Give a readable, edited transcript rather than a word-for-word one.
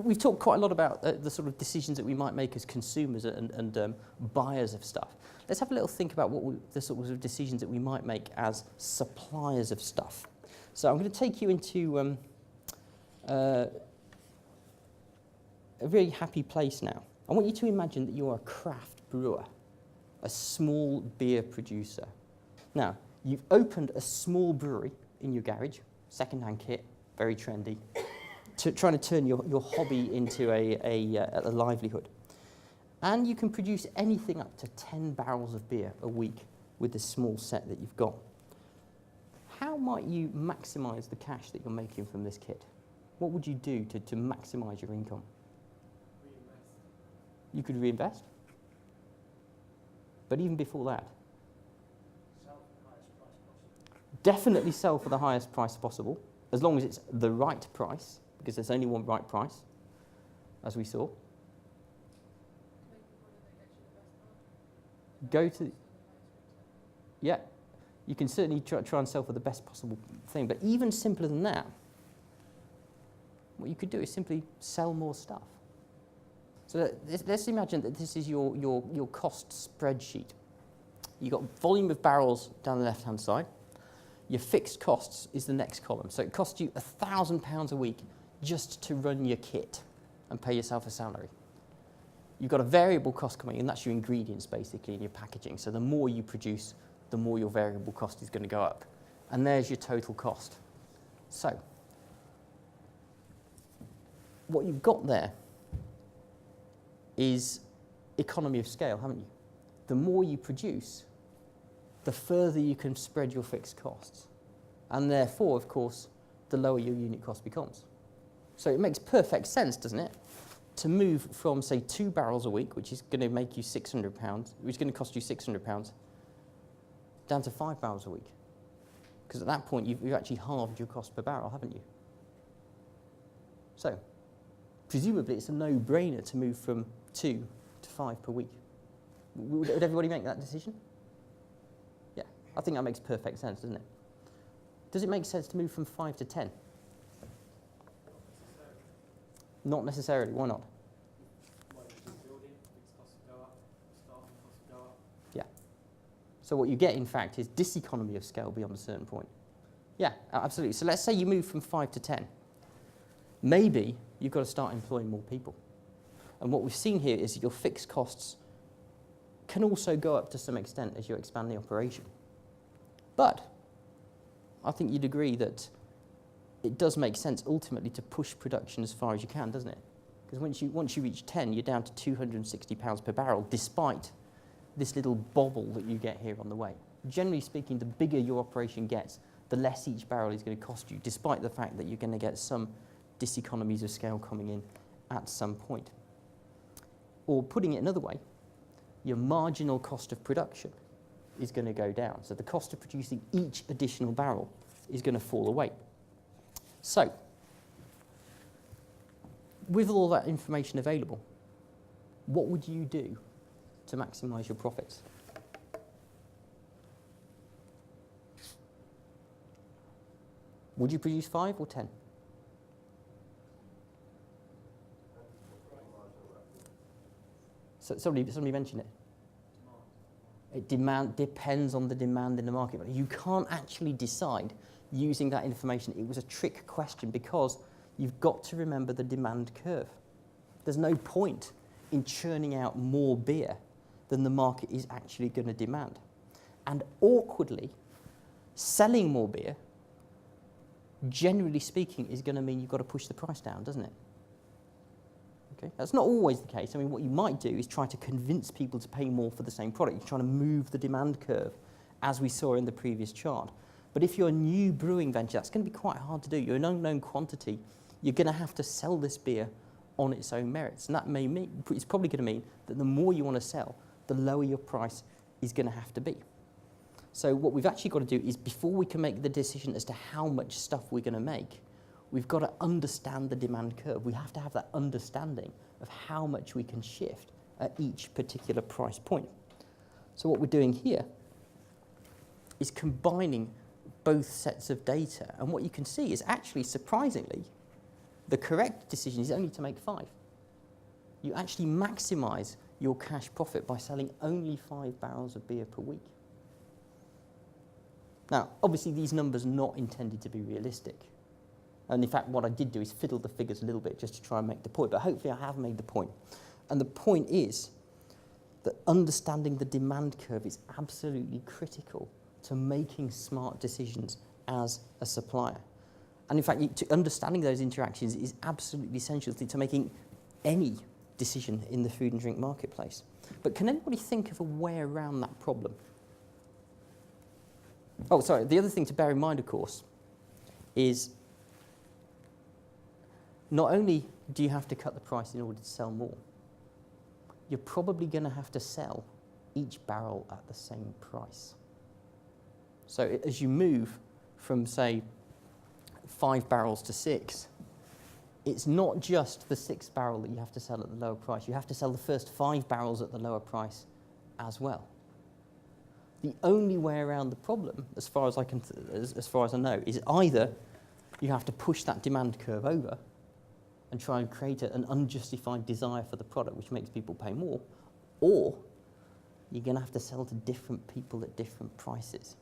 we've talked quite a lot about the sort of decisions that we might make as consumers and buyers of stuff. Let's have a little think about the sort of decisions that we might make as suppliers of stuff. So I'm going to take you into a very happy place now. I want you to imagine that you're a craft brewer, a small beer producer. Now, you've opened a small brewery in your garage, second-hand kit, very trendy, trying to turn your hobby into a livelihood. And you can produce anything up to 10 barrels of beer a week with this small set that you've got. How might you maximise the cash that you're making from this kit? What would you do to maximise your income? Reinvest. You could reinvest? But even before that? Sell for the highest price possible. Definitely sell for the highest price possible, as long as it's the right price, because there's only one right price, as we saw. Go to, yeah, you can certainly try and sell for the best possible thing, but even simpler than that, what you could do is simply sell more stuff. So let's imagine that this is your cost spreadsheet. You've got volume of barrels down the left-hand side. Your fixed costs is the next column. So it costs you £1,000 a week just to run your kit and pay yourself a salary. You've got a variable cost coming in, that's your ingredients basically in your packaging. So the more you produce, the more your variable cost is going to go up. And there's your total cost. So what you've got there is economy of scale, haven't you? The more you produce, the further you can spread your fixed costs. And therefore, of course, the lower your unit cost becomes. So it makes perfect sense, doesn't it? To move from, say, 2 barrels a week, which is going to make you £600, which is going to cost you £600, down to 5 barrels a week. Because at that point, you've actually halved your cost per barrel, haven't you? So, presumably, it's a no-brainer to move from 2 to 5 per week. Would everybody make that decision? Yeah, I think that makes perfect sense, doesn't it? Does it make sense to move from 5 to 10? Not necessarily. Why not? Yeah. So what you get, in fact, is diseconomy of scale beyond a certain point. Yeah, absolutely. So let's say you move from 5 to 10. Maybe you've got to start employing more people. And what we've seen here is that your fixed costs can also go up to some extent as you expand the operation. But I think you'd agree that it does make sense ultimately to push production as far as you can, doesn't it? Because once you reach 10, you're down to £260 per barrel, despite this little bobble that you get here on the way. Generally speaking, the bigger your operation gets, the less each barrel is going to cost you, despite the fact that you're going to get some diseconomies of scale coming in at some point. Or putting it another way, your marginal cost of production is going to go down. So the cost of producing each additional barrel is going to fall away. So, with all that information available, what would you do to maximise your profits? Would you produce 5 or 10? So somebody mentioned it. It depends on the demand in the market. But you can't actually decide using that information. It was a trick question because you've got to remember the demand curve. There's no point in churning out more beer than the market is actually going to demand. And awkwardly, selling more beer, generally speaking, is going to mean you've got to push the price down, doesn't it? Okay? That's not always the case. I mean, what you might do is try to convince people to pay more for the same product. You're trying to move the demand curve, as we saw in the previous chart. But if you're a new brewing venture, that's going to be quite hard to do. You're an unknown quantity. You're going to have to sell this beer on its own merits. And that may mean, it's probably going to mean that the more you want to sell, the lower your price is going to have to be. So what we've actually got to do is, before we can make the decision as to how much stuff we're going to make, we've got to understand the demand curve. We have to have that understanding of how much we can shift at each particular price point. So what we're doing here is combining both sets of data. And what you can see is actually, surprisingly, The correct decision is only to make 5. You actually maximise your cash profit by selling only 5 barrels of beer per week. Now, obviously, these numbers are not intended to be realistic. And in fact, what I did do is fiddle the figures a little bit just to try and make the point. But hopefully I have made the point. And the point is that understanding the demand curve is absolutely critical to making smart decisions as a supplier. And in fact, understanding those interactions is absolutely essential to making any decision in the food and drink marketplace. But can anybody think of a way around that problem? Oh, sorry, the other thing to bear in mind, of course, is not only do you have to cut the price in order to sell more, you're probably going to have to sell each barrel at the same price. So as you move from, say, 5 barrels to 6, it's not just the 6th barrel that you have to sell at the lower price. You have to sell the first 5 barrels at the lower price as well. The only way around the problem, as far as I know, is either you have to push that demand curve over and try and create an unjustified desire for the product, which makes people pay more, or you're going to have to sell to different people at different prices.